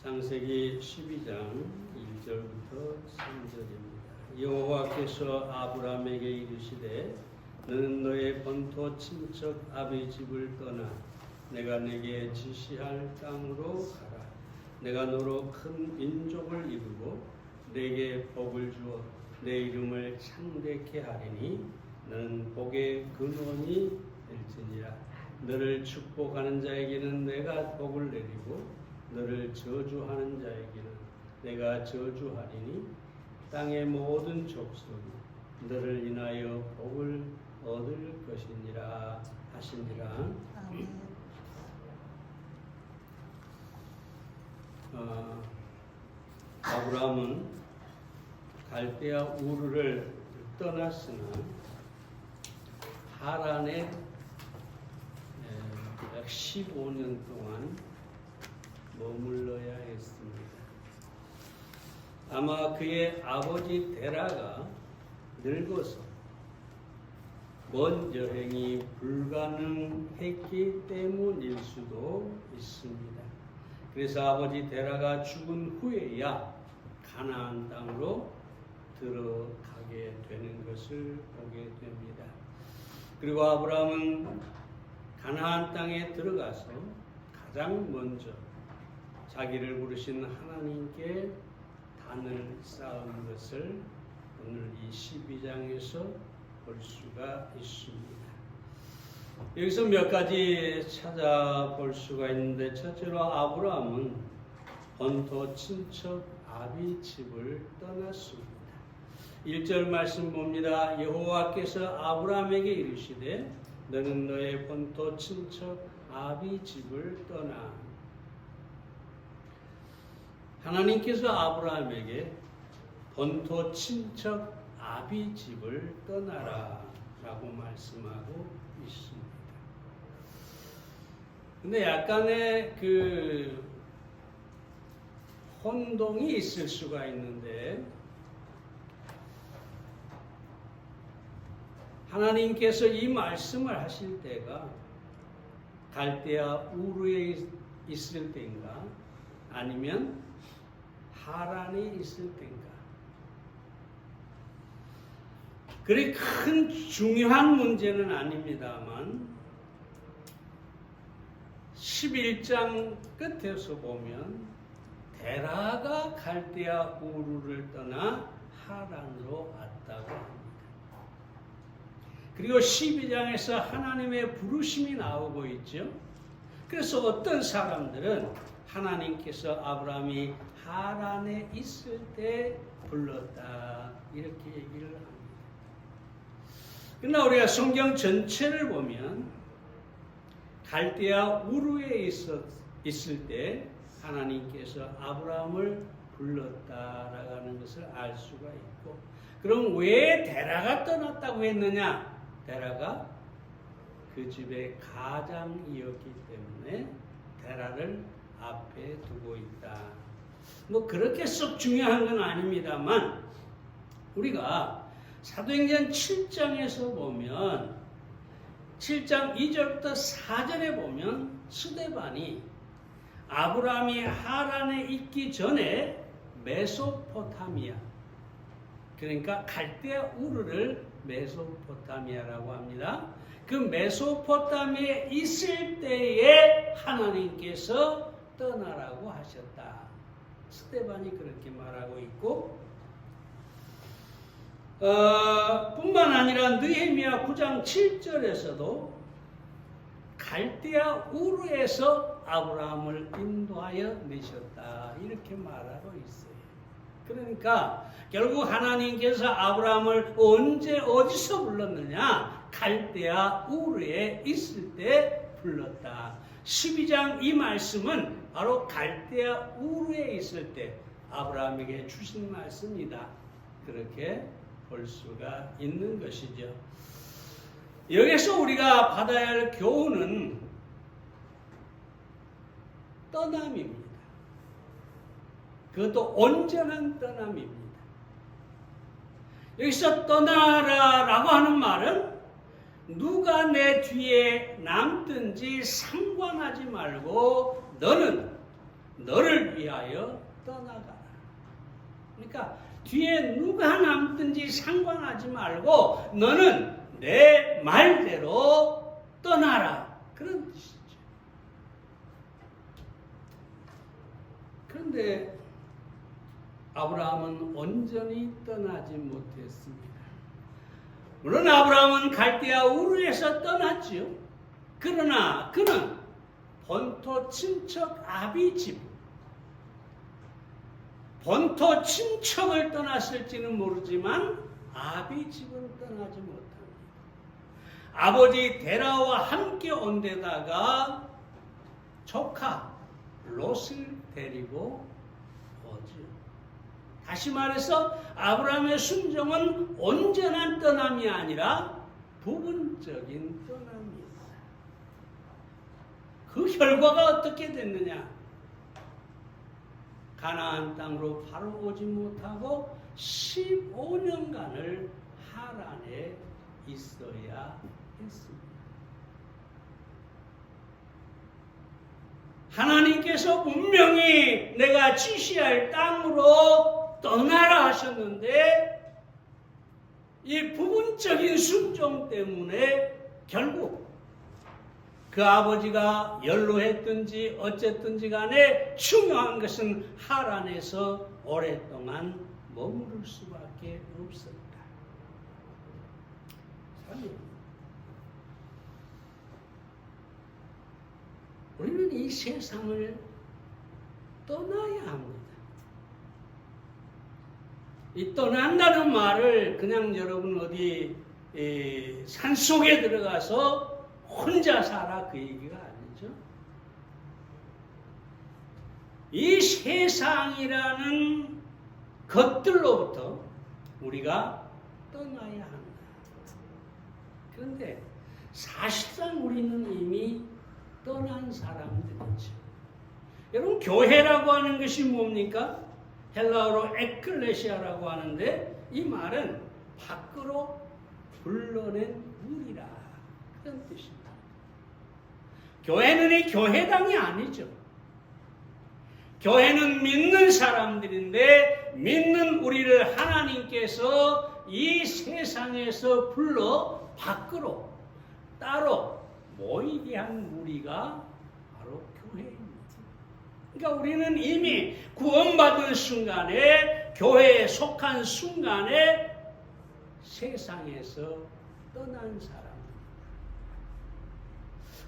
창세기 12장 1절부터 3절입니다. 여호와께서 아브라함에게 이르시되 너는 너의 본토 친척 아비 집을 떠나 내가 내게 지시할 땅으로 가라. 내가 너로 큰 민족을 이루고 내게 복을 주어 내 이름을 창대케 하리니 너는 복의 근원이 될지니라. 너를 축복하는 자에게는 내가 복을 내리고 너를 저주하는 자에게는 내가 저주하리니 땅의 모든 족속이 너를 인하여 복을 얻을 것이니라 하시니라. 아브라함은 갈대아 우르를 떠났으나 하란에 약 15년 동안 머물러야 했습니다. 아마 그의 아버지 데라가 늙어서 먼 여행이 불가능했기 때문일 수도 있습니다. 그래서 아버지 데라가 죽은 후에야 가나안 땅으로 들어가게 되는 것을 보게 됩니다. 그리고 아브라함은 가나안 땅에 들어가서 가장 먼저 자기를 부르신 하나님께 단을 쌓은 것을 오늘 이 12장에서 볼 수가 있습니다. 여기서 몇 가지 찾아볼 수가 있는데, 첫째로 아브라함은 본토 친척 아비 집을 떠났습니다. 1절 말씀 봅니다. 여호와께서 아브라함에게 이르시되 너는 너의 본토 친척 아비 집을 떠나. 하나님께서 아브라함에게 본토 친척 아비 집을 떠나라 라고 말씀하고 있습니다. 근데 약간의 그 혼동이 있을 수가 있는데, 하나님께서 이 말씀을 하실 때가 갈대아 우르에 있을 때인가 아니면 하란에 있을 때인가? 그리 큰 중요한 문제는 아닙니다만 11장 끝에서 보면 데라가 갈대아 우르를 떠나 하란으로 왔다고 합니다. 그리고 12장에서 하나님의 부르심이 나오고 있죠. 그래서 어떤 사람들은 하나님께서 아브라함이 하란에 있을 때 불렀다 이렇게 얘기를 합니다. 그러나 우리가 성경 전체를 보면 갈대아 우르에 있을 때 하나님께서 아브라함을 불렀다라는 것을 알 수가 있고, 그럼 왜 데라가 떠났다고 했느냐? 데라가 그 집의 가장이었기 때문에 데라를 앞에 두고 있다. 뭐 그렇게 썩 중요한 건 아닙니다만, 우리가 사도행전 7장에서 보면 7장 2절부터 4절에 보면 스데반이 아브라함이 하란에 있기 전에 메소포타미아, 그러니까 갈대아 우르를 메소포타미아라고 합니다. 그 메소포타미아에 있을 때에 하나님께서 떠나라고 하셨다. 스데반이 그렇게 말하고 있고, 뿐만 아니라 느헤미야 9장 7절에서도 갈대아 우르에서 아브라함을 인도하여 내셨다 이렇게 말하고 있어요. 그러니까 결국 하나님께서 아브라함을 언제 어디서 불렀느냐? 갈대아 우르에 있을 때 불렀다. 12장 이 말씀은 바로 갈대아 우르에 있을 때 아브라함에게 주신 말씀이다. 그렇게 볼 수가 있는 것이죠. 여기서 우리가 받아야 할 교훈은 떠남입니다. 그것도 온전한 떠남입니다. 여기서 떠나라라고 하는 말은 누가 내 뒤에 남든지 상관하지 말고 너는 너를 위하여 떠나가라. 그러니까 뒤에 누가 남든지 상관하지 말고 너는 내 말대로 떠나라. 그런 뜻이죠. 그런데 아브라함은 온전히 떠나지 못했습니다. 물론 아브라함은 갈대아 우르에서 떠났지요. 그러나 그는 본토 친척 아비 집, 본토 친척을 떠났을지는 모르지만 아비 집은 떠나지 못합니다. 아버지 데라와 함께 온 데다가 조카 롯을 데리고 오죠. 다시 말해서 아브라함의 순종은 온전한 떠남이 아니라 부분적인 떠남이었어요. 그 결과가 어떻게 됐느냐? 가나안 땅으로 바로 오지 못하고 15년간을 하란에 있어야 했습니다. 하나님께서 분명히 내가 지시할 땅으로 떠나라 하셨는데 이 부분적인 순종 때문에 결국 그 아버지가 연로했든지 어쨌든지 간에 중요한 것은 하란에서 오랫동안 머무를 수밖에 없었다. 우리는 이 세상을 떠나야 합니다. 이 떠난다는 말을 그냥 여러분 어디 산속에 들어가서 혼자 살아 그 얘기가 아니죠. 이 세상이라는 것들로부터 우리가 떠나야 합니다. 그런데 사실상 우리는 이미 떠난 사람들이죠. 여러분 교회라고 하는 것이 뭡니까? 헬라어로 에클레시아라고 하는데 이 말은 밖으로 불러낸 무리라 그런 뜻입니다. 교회는 이 교회당이 아니죠. 교회는 믿는 사람들인데 믿는 우리를 하나님께서 이 세상에서 불러 밖으로 따로 모이게 한 무리가 바로 교회입니다. 그러니까 우리는 이미 구원받은 순간에 교회에 속한 순간에 세상에서 떠난 사람.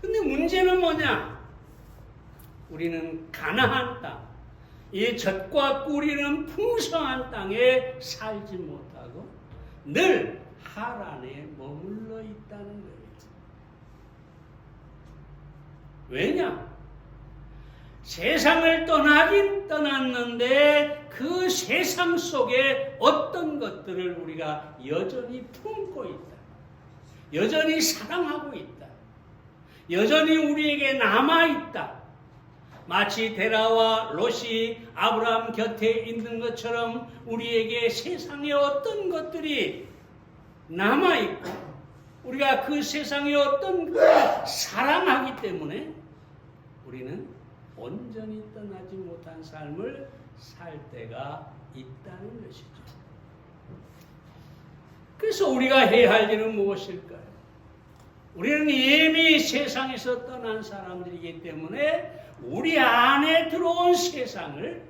근데 문제는 뭐냐? 우리는 가나안 땅, 이 젖과 꿀이는 풍성한 땅에 살지 못하고 늘 하란에 머물러 있다는 거예요. 왜냐? 세상을 떠나긴 떠났는데 그 세상 속에 어떤 것들을 우리가 여전히 품고 있다. 여전히 사랑하고 있다. 여전히 우리에게 남아있다. 마치 데라와 롯이 아브라함 곁에 있는 것처럼 우리에게 세상에 어떤 것들이 남아있고 우리가 그 세상에 어떤 것을 사랑하기 때문에 우리는 온전히 떠나지 못한 삶을 살 때가 있다는 것이죠. 그래서 우리가 해야 할 일은 무엇일까요? 우리는 이미 세상에서 떠난 사람들이기 때문에 우리 안에 들어온 세상을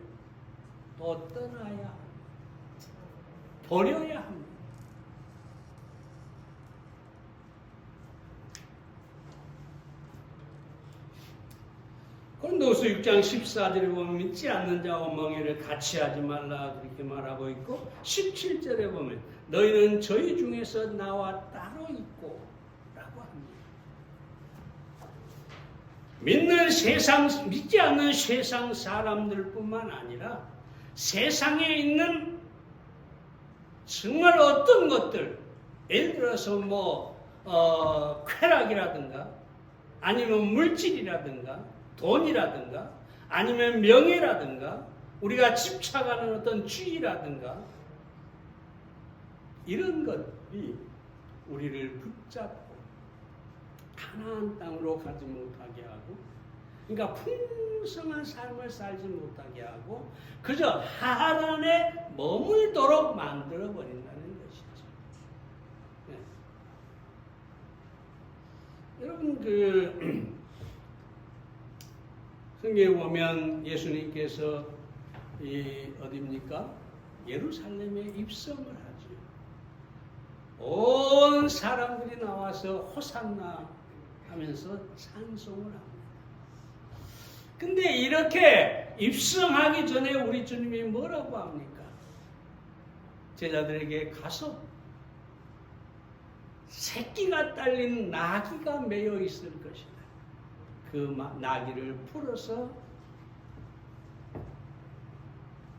또 떠나야 합니다. 버려야 합니다. 고린도후서 6장 14절에 보면 믿지 않는 자와 멍에를 같이 하지 말라 그렇게 말하고 있고 17절에 보면 너희는 저희 중에서 나와 따로 있고 라고 합니다. 믿지 않는 세상 사람들뿐만 아니라 세상에 있는 정말 어떤 것들, 예를 들어서 쾌락이라든가 아니면 물질이라든가 돈이라든가 아니면 명예라든가 우리가 집착하는 어떤 주의라든가 이런 것이 우리를 붙잡고 가나안 땅으로 가지 못하게 하고 그러니까 풍성한 삶을 살지 못하게 하고 그저 하란에 머물도록 만들어 버린다는 것이죠. 네. 여러분 성경에 보면 예수님께서 어디입니까? 예루살렘에 입성을 하죠. 온 사람들이 나와서 호산나 하면서 찬송을 합니다. 근데 이렇게 입성하기 전에 우리 주님이 뭐라고 합니까? 제자들에게 가서 새끼가 딸린 나귀가 매여 있을 것이다. 그 나귀를 풀어서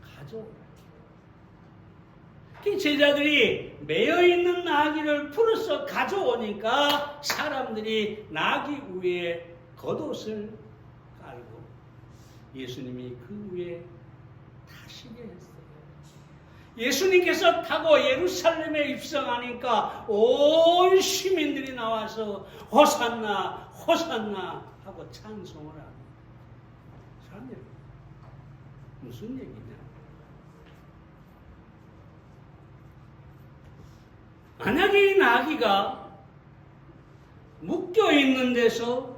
가져오라. 제자들이 매여 있는 나귀를 풀어서 가져오니까 사람들이 나귀 위에 겉옷을 깔고 예수님이 그 위에 타시게 했어요. 예수님께서 타고 예루살렘에 입성하니까 온 시민들이 나와서 호산나 호산나 하고 찬송을 합니다. 사람들 무슨 얘기냐? 만약에 이 나귀가 묶여 있는 데서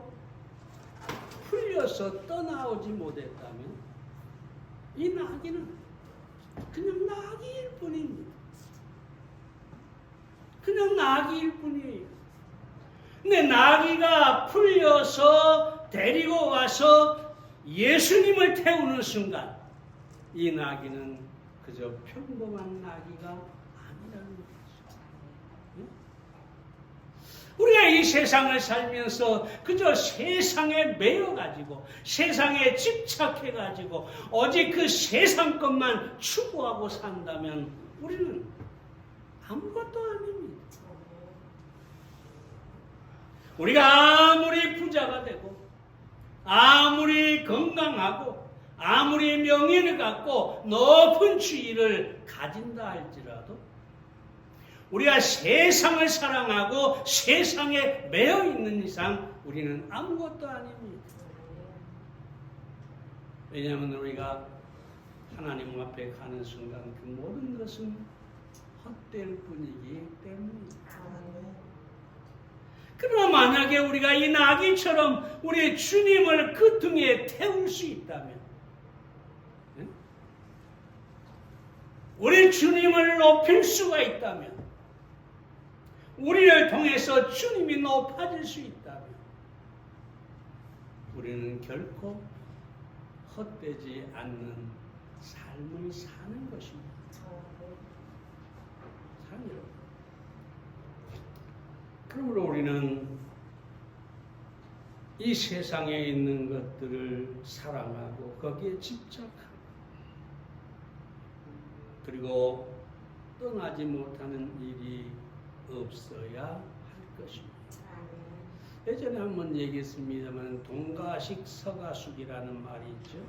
풀려서 떠나오지 못했다면 이 나귀는 그냥 나귀일 뿐입니다. 그냥 나귀일 뿐이에요. 근데 나귀가 풀려서 데리고 와서 예수님을 태우는 순간 이 나귀는 그저 평범한 나귀가 아니라는 거죠. 우리가 이 세상을 살면서 그저 세상에 매여가지고 세상에 집착해가지고 오직 그 세상 것만 추구하고 산다면 우리는 아무것도 아닙니다. 우리가 아무리 부자가 되고 아무리 건강하고 아무리 명예를 갖고 높은 지위를 가진다 할지라도 우리가 세상을 사랑하고 세상에 매여 있는 이상 우리는 아무것도 아닙니다. 왜냐하면 우리가 하나님 앞에 가는 순간 그 모든 것은 헛될 뿐이기 때문입니다. 그러나 만약에 우리가 이 나귀처럼 우리 주님을 그 등에 태울 수 있다면, 우리 주님을 높일 수가 있다면, 우리를 통해서 주님이 높아질 수 있다면 우리는 결코 헛되지 않는 삶을 사는 것입니다. 사랑해요. 그러므로 우리는 이 세상에 있는 것들을 사랑하고 거기에 집착하고 그리고 떠나지 못하는 일이 없어야 할 것입니다. 예전에 한번 얘기했습니다만 동가식 서가숙이라는 말이 있죠.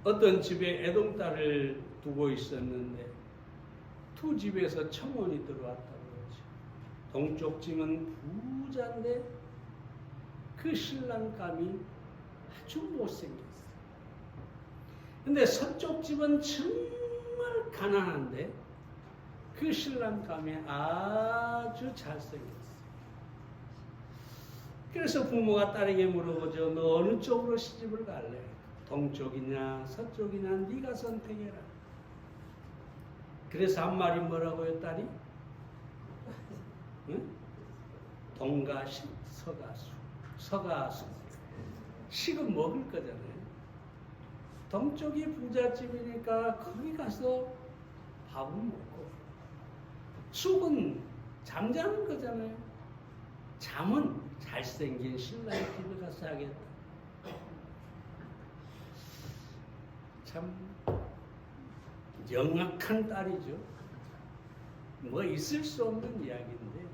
어떤 집에 애동딸을 두고 있었는데 두 집에서 청혼이 들어왔다고 그러죠. 동쪽 집은 부자인데 그 신랑감이 아주 못생겼어요. 근데 서쪽 집은 정말 가난한데 그 신랑감이 아주 잘생겼어요. 그래서 부모가 딸에게 물어보죠. 너 어느 쪽으로 시집을 갈래? 동쪽이냐 서쪽이냐 네가 선택해라. 그래서 한 말이 뭐라고요, 딸이? 응? 동가식 서가숙. 서가숙. 식은 먹을 거잖아요. 동쪽이 부잣집이니까 거기 가서 밥을 먹고 숙은 잠자는 거잖아요. 잠은 잘생긴 신랑의 집에 가서 하겠다. 참 영악한 딸이죠. 뭐 있을 수 없는 이야기인데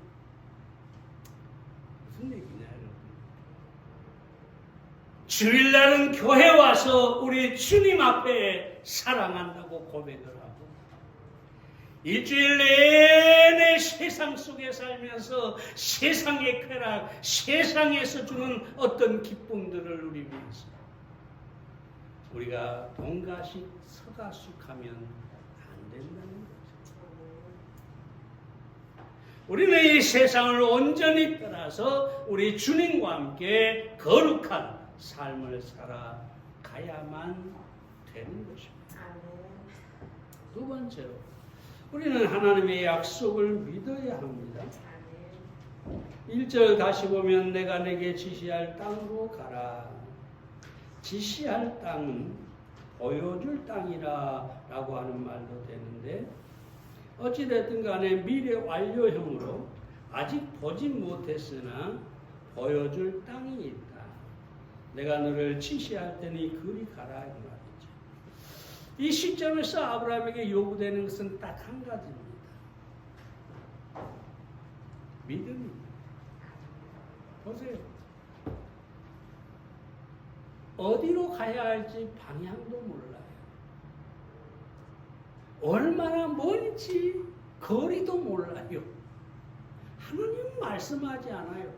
무슨 얘기냐 여러분. 주일날은 교회 와서 우리 주님 앞에 사랑한다고 고백을 하고 일주일 내내 세상 속에 살면서 세상의 쾌락, 세상에서 주는 어떤 기쁨들을 우리 위해서 우리가 동가식 서가숙하면 안 된다는 거죠. 우리는 이 세상을 온전히 떠나서 우리 주님과 함께 거룩한 삶을 살아가야만 되는 것입니다. 두 번째로 우리는 하나님의 약속을 믿어야 합니다. 1절 다시 보면 내가 내게 지시할 땅으로 가라. 지시할 땅은 보여줄 땅이라 라고 하는 말도 되는데 어찌됐든 간에 미래 완료형으로 아직 보지 못했으나 보여줄 땅이 있다. 내가 너를 지시할 테니 그리 가라 이 말이죠. 이 시점에서 아브라함에게 요구되는 것은 딱 한 가지입니다. 믿음입니다. 보세요. 어디로 가야 할지 방향도 몰라요. 얼마나 멀지 거리도 몰라요. 하나님 말씀하지 않아요.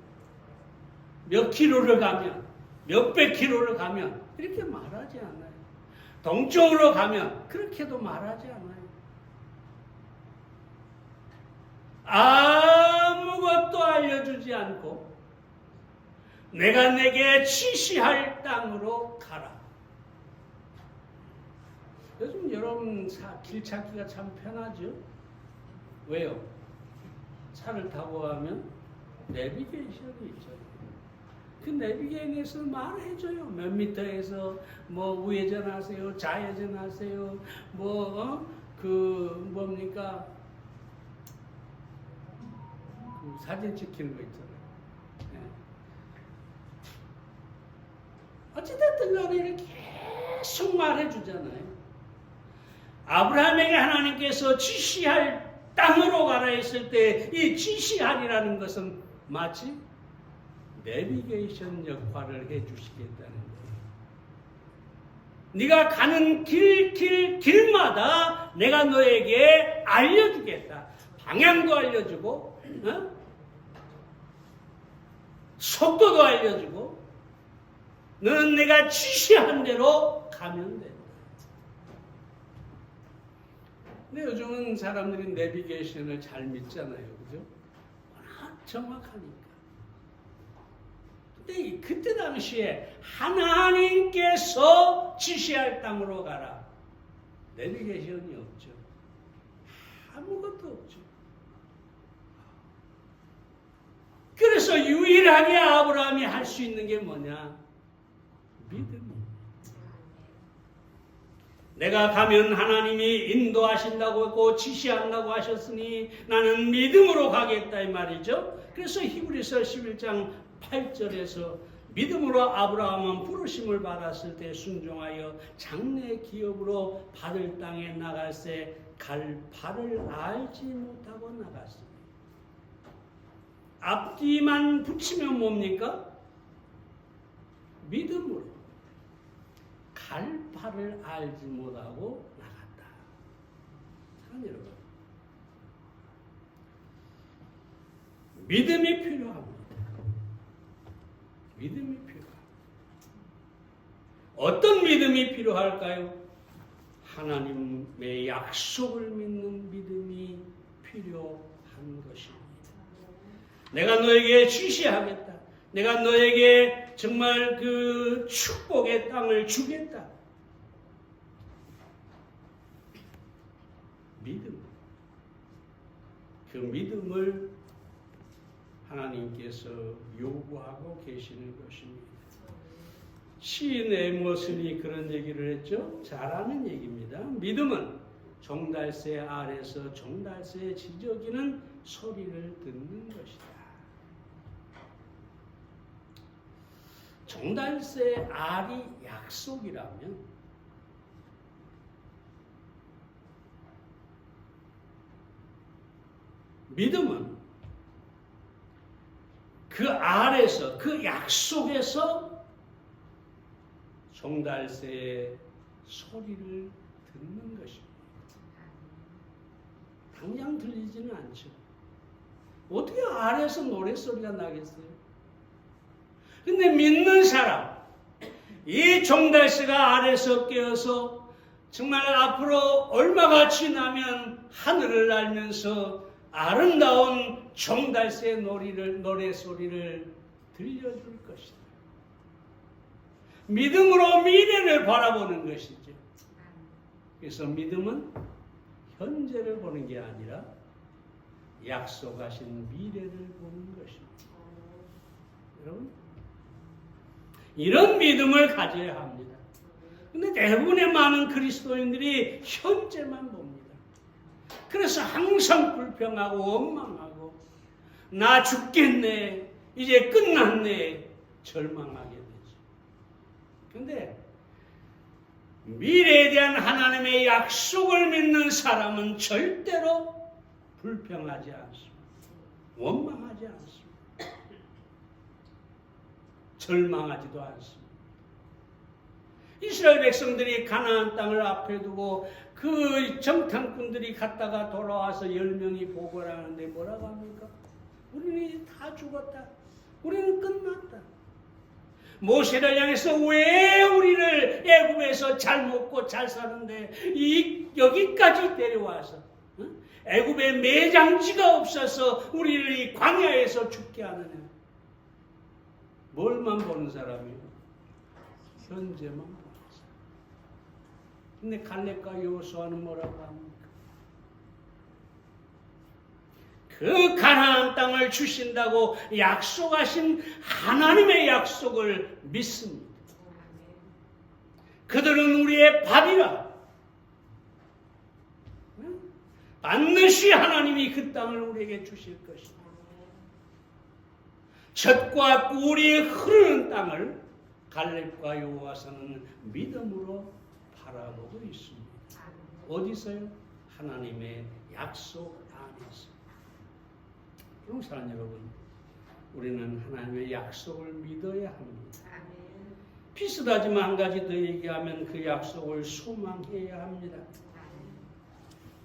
몇 킬로를 가면, 몇백 킬로를 가면 이렇게 말하지 않아요. 동쪽으로 가면 그렇게도 말하지 않아요. 아무것도 알려주지 않고 내가 내게 지시할 땅으로 가라. 요즘 여러분 길 찾기가 참 편하죠? 왜요? 차를 타고 가면 내비게이션이 있죠. 그 내비게이션에서 말해줘요. 몇 미터에서 뭐 우회전하세요, 좌회전하세요, 뭡니까? 그 사진 찍히는 거 있잖아요. 네. 어찌됐든 간에 이렇게 계속 말해주잖아요. 아브라함에게 하나님께서 지시할 땅으로 가라 했을 때 이 지시하리라는 것은 마치 내비게이션 역할을 해주시겠다는 거예요. 네가 가는 길마다 내가 너에게 알려주겠다. 방향도 알려주고 속도도 알려주고 너는 내가 지시한 대로 가면 된다. 근데 요즘은 사람들이 내비게이션을 잘 믿잖아요. 그죠? 워낙 정확하니까. 근데 그때 당시에 하나님께서 지시할 땅으로 가라. 내비게이션이 없죠. 아무것도 없죠. 그래서 유일하게 아브라함이 할 수 있는 게 뭐냐? 믿음입니다. 내가 가면 하나님이 인도하신다고 했고 지시한다고 하셨으니 나는 믿음으로 가겠다 이 말이죠. 그래서 히브리서 11장 8절에서 믿음으로 아브라함은 부르심을 받았을 때 순종하여 장래 기업으로 받을 땅에 나갈새 갈 바를 알지 못하고 나갔습니다. 앞뒤만 붙이면 뭡니까? 믿음으로 갈 바를 알지 못하고 나갔다. 사랑하는 여러분, 믿음이 필요합니다. 믿음이 필요합니다. 어떤 믿음이 필요할까요? 하나님의 약속을 믿는 믿음이 필요한 것입니다. 내가 너에게 지시하겠다. 내가 너에게 정말 그 축복의 땅을 주겠다. 믿음. 그 믿음을 하나님께서 요구하고 계시는 것입니다. 시인 에머슨이 그런 얘기를 했죠. 잘 아는 얘기입니다. 믿음은 종달새 아래서 종달새의 지저귀는 소리를 듣는 것이다. 종달새 알이 약속이라면 믿음은 그 알에서 그 약속에서 종달새의 소리를 듣는 것입니다. 당장 들리지는 않죠. 어떻게 아래에서 노랫소리가 나겠어요? 근데 믿는 사람, 이 종달새가 아래에서 깨어서 정말 앞으로 얼마가 지나면 하늘을 날면서 아름다운 종달새의 노래소리를 들려줄 것이다. 믿음으로 미래를 바라보는 것이죠. 그래서 믿음은 현재를 보는 게 아니라 약속하신 미래를 보는 것입니다. 여러분, 이런 믿음을 가져야 합니다. 근데 대부분의 많은 그리스도인들이 현재만 봅니다. 그래서 항상 불평하고 원망하고 나 죽겠네, 이제 끝났네, 절망하게 되죠. 근데 미래에 대한 하나님의 약속을 믿는 사람은 절대로 불평하지 않습니다. 원망하지 않습니다. 절망하지도 않습니다. 이스라엘 백성들이 가나안 땅을 앞에 두고 그 정탐꾼들이 갔다가 돌아와서 10명이 보고를 하는데 뭐라고 합니까? 우리는 다 죽었다. 우리는 끝났다. 모세를 향해서 왜 우리를 애굽에서 잘 먹고 잘 사는데 여기까지 데려와서 애굽에 매장지가 없어서 우리를 이 광야에서 죽게 하느냐. 뭘만 보는 사람이에요? 현재만 보는 사람. 근데 갈렙과 여호수아는 뭐라고 합니까? 그 가나안 땅을 주신다고 약속하신 하나님의 약속을 믿습니다. 그들은 우리의 밥이라. 반드시 하나님이 그 땅을 우리에게 주실 것입니다. 젖과 꿀이 흐르는 땅을 갈렙과 여호수아는 믿음으로 바라보고 있습니다. 어디서요? 하나님의 약속 안에서. 그럼 사랑 여러분, 우리는 하나님의 약속을 믿어야 합니다. 비슷하지만 한 가지 더 얘기하면 그 약속을 소망해야 합니다.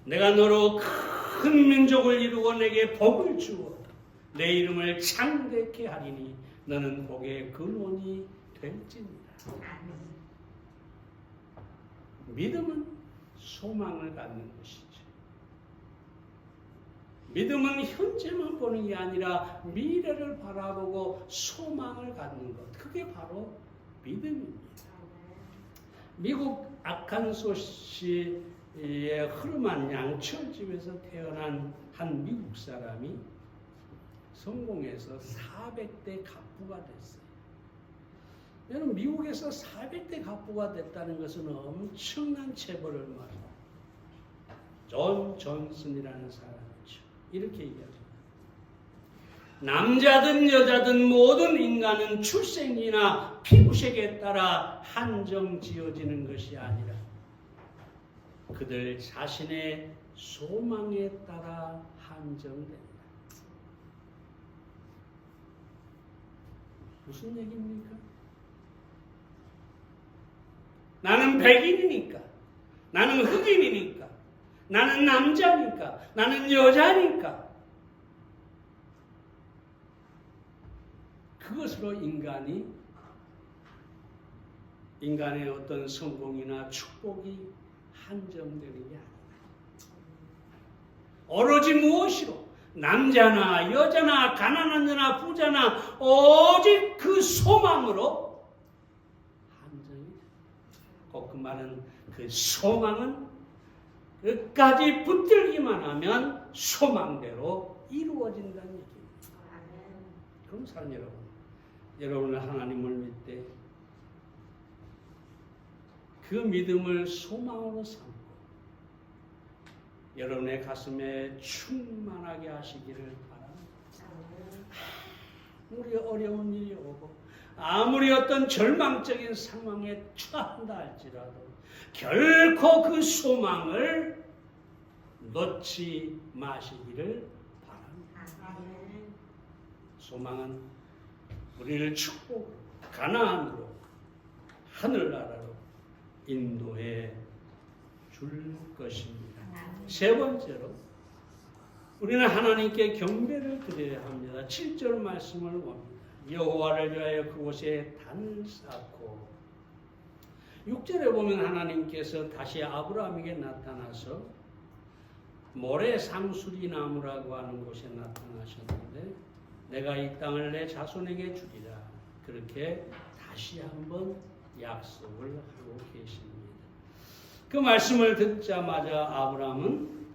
내가 너로 큰 민족을 이루고 내게 복을 주어 내 이름을 창대케 하리니 너는 복의 근원이 될지니라. 믿음은 소망을 갖는 것이죠. 믿음은 현재만 보는 게 아니라 미래를 바라보고 소망을 갖는 것. 그게 바로 믿음입니다. 미국 아칸소시의 흐름한 양철집에서 태어난 한 미국 사람이 성공해서 400대 갑부가 됐어요. 여러분, 미국에서 400대 갑부가 됐다는 것은 엄청난 체벌을 말합니다. 존 존슨이라는 사람이죠. 이렇게 얘기하죠. 남자든 여자든 모든 인간은 출생이나 피부색에 따라 한정 지어지는 것이 아니라 그들 자신의 소망에 따라 한정된다. 무슨 얘기입니까? 나는 백인이니까, 나는 흑인이니까, 나는 남자니까, 나는 여자니까. 그것으로 인간의 어떤 성공이나 축복이 한정되는 게 아니다. 오로지 무엇이로? 남자나 여자나 가난한 자나 부자나 오직 그 소망으로 한정이 된다. 꼭 그 말은 그 소망은 끝까지 붙들기만 하면 소망대로 이루어진다는 얘기입니다. 그럼 사랑 여러분은 하나님을 믿되 그 믿음을 소망으로 삼고 여러분의 가슴에 충만하게 하시기를 바랍니다. 아무리 어려운 일이 오고 아무리 어떤 절망적인 상황에 처한다 할지라도 결코 그 소망을 놓지 마시기를 바랍니다. 소망은 우리를 축복으로, 가나안으로, 하늘나라로 인도해 줄 것입니다. 세 번째로 우리는 하나님께 경배를 드려야 합니다. 7절 말씀을 봅니다. 여호와를 위하여 그곳에 단을 쌓고 6절에 보면 하나님께서 다시 아브라함에게 나타나서 모래 상수리 나무라고 하는 곳에 나타나셨는데 내가 이 땅을 내 자손에게 주리라. 그렇게 다시 한번 약속을 하고 계십니다. 그 말씀을 듣자마자 아브라함은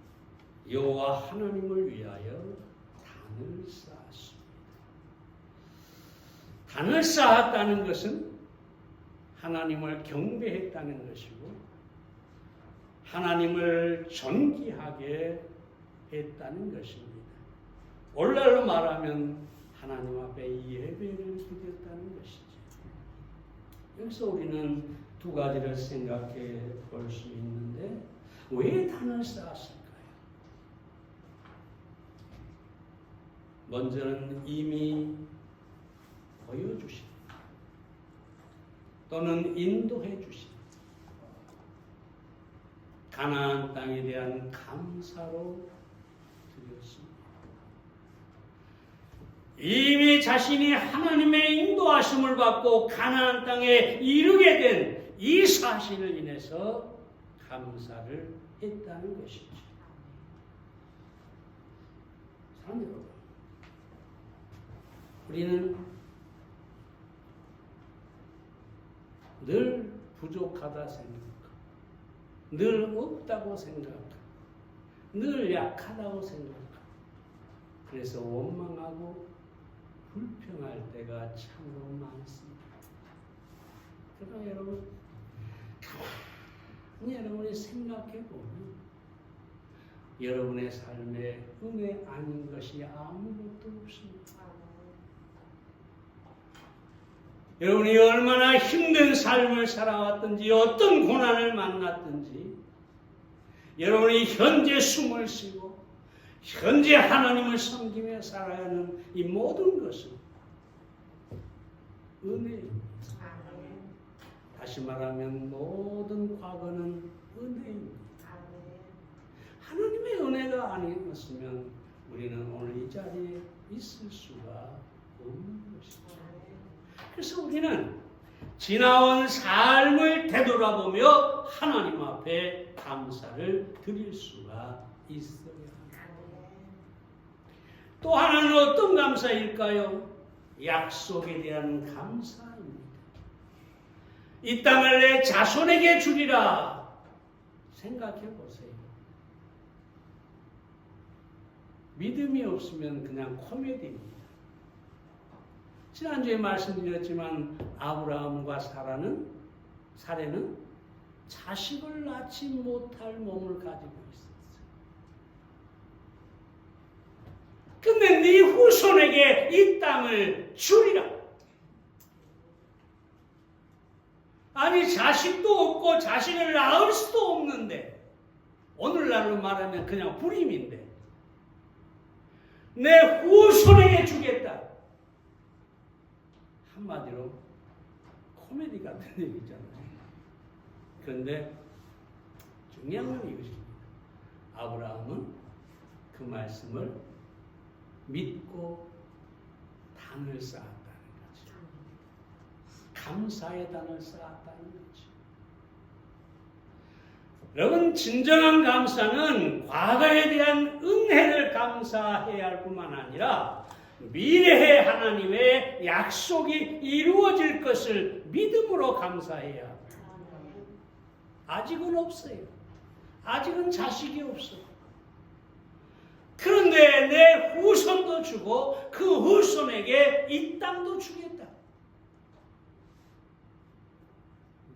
여호와 하나님을 위하여 단을 쌓았습니다. 단을 쌓았다는 것은 하나님을 경배했다는 것이고 하나님을 존귀하게 했다는 것입니다. 오늘날로 말하면 하나님 앞에 예배를 드렸다는 것이죠. 여기서 우리는 두 가지를 생각해 볼 수 있는데 왜 단을 쌓았을까요? 먼저는 이미 보여주신 또는 인도해 주신 가나안 땅에 대한 감사로 드렸습니다. 이미 자신이 하나님의 인도하심을 받고 가나안 땅에 이르게 된 이 사실을 인해서 감사를 했다는 것이죠. 사랑하는 여러분, 우리는 늘 부족하다 생각하고 늘 없다고 생각하고 늘 약하다고 생각하고 그래서 원망하고 불평할 때가 참으로 많습니다. 그러나 여러분, 가만히 여러분이 생각해 보면 여러분의 삶에 은혜 아닌 것이 아무것도 없습니다. 여러분이 얼마나 힘든 삶을 살아왔든지 어떤 고난을 만났든지 여러분이 현재 숨을 쉬고 현재 하나님을 섬기며 살아야 하는 이 모든 것은 은혜입니다. 다시 말하면 모든 과거는 은혜입니다. 하나님의 은혜가 아니었으면 우리는 오늘 이 자리에 있을 수가 없는 것입니다. 그래서 우리는 지나온 삶을 되돌아보며 하나님 앞에 감사를 드릴 수가 있어야 합니다. 또 하나는 어떤 감사일까요? 약속에 대한 감사입니다. 이 땅을 내 자손에게 주리라. 생각해 보세요. 믿음이 없으면 그냥 코미디입니다. 지난주에 말씀드렸지만 아브라함과 사레는 자식을 낳지 못할 몸을 가지고 있었어요. 근데 네 후손에게 이 땅을 주리라. 아니 자식도 없고 자식을 낳을 수도 없는데 오늘날로 말하면 그냥 불임인데 내 후손에게 주겠다. 한마디로 코미디 같은 얘기잖아요. 그런데 중요한 건 이것입니다. 아브라함은 그 말씀을 믿고 단을 쌓았다는 거죠. 감사의 단을 쌓았다는 거죠. 여러분, 진정한 감사는 과거에 대한 은혜를 감사해야 할 뿐만 아니라 미래의 하나님의 약속이 이루어질 것을 믿음으로 감사해야 합니다. 아직은 없어요. 아직은 자식이 없어요. 그런데 내 후손도 주고 그 후손에게 이 땅도 주겠다.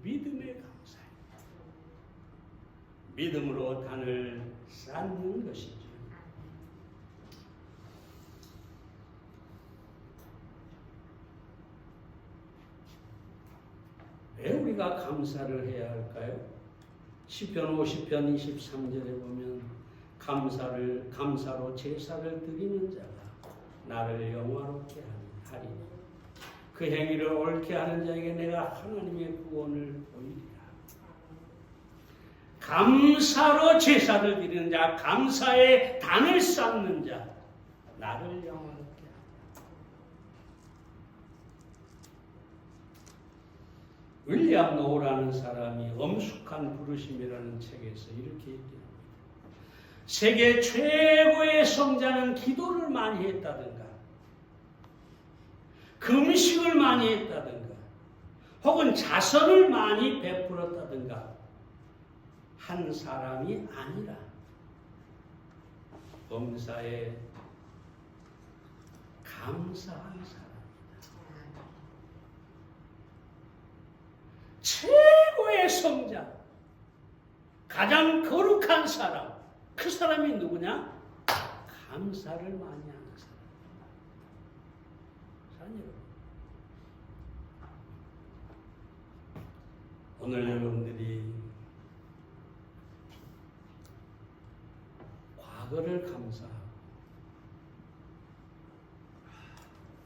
믿음의 감사입니다. 믿음으로 단을 쌓는 것이죠. 왜 우리가 감사를 해야 할까요? 시편 50편 23절에 보면 감사로 제사를 드리는 자가 나를 영화롭게 하리니 그 행위를 옳게 하는 자에게 내가 하나님의 구원을 보이리라. 감사로 제사를 드리는 자, 감사의 단을 쌓는 자, 나를 영화롭게 하라. 윌리엄 노우라는 사람이 엄숙한 부르심이라는 책에서 이렇게 얘기합니다. 세계 최고의 성자는 기도를 많이 했다든가, 금식을 많이 했다든가, 혹은 자선을 많이 베풀었다든가 한 사람이 아니라 범사에 감사한 사람이다. 최고의 성자, 가장 거룩한 사람, 그 사람이 누구냐? 감사를 많이 하는 사람. 사랑해요. 오늘 여러분들이 과거를 감사하고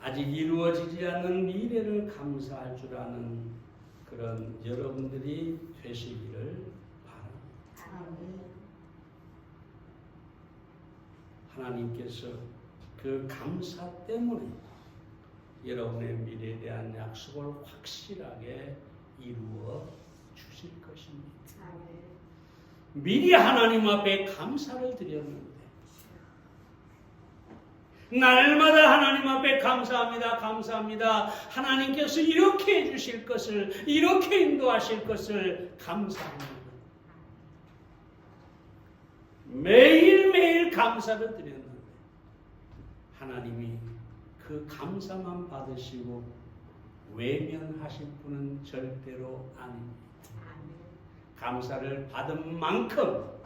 아직 이루어지지 않는 미래를 감사할 줄 아는 그런 여러분들이 되시기를 바랍니다. 하나님께서 그 감사 때문에 여러분의 미래에 대한 약속을 확실하게 이루어 주실 것입니다. 미리 하나님 앞에 감사를 드렸는데 날마다 하나님 앞에 감사합니다. 감사합니다. 하나님께서 이렇게 해주실 것을, 이렇게 인도하실 것을 감사합니다. 매일매일 감사를 드렸는데 하나님이 그 감사만 받으시고 외면하실 분은 절대로 아닙니다. 감사를 받은 만큼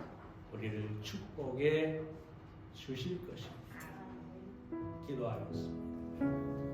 우리를 축복해 주실 것입니다. 기도하겠습니다.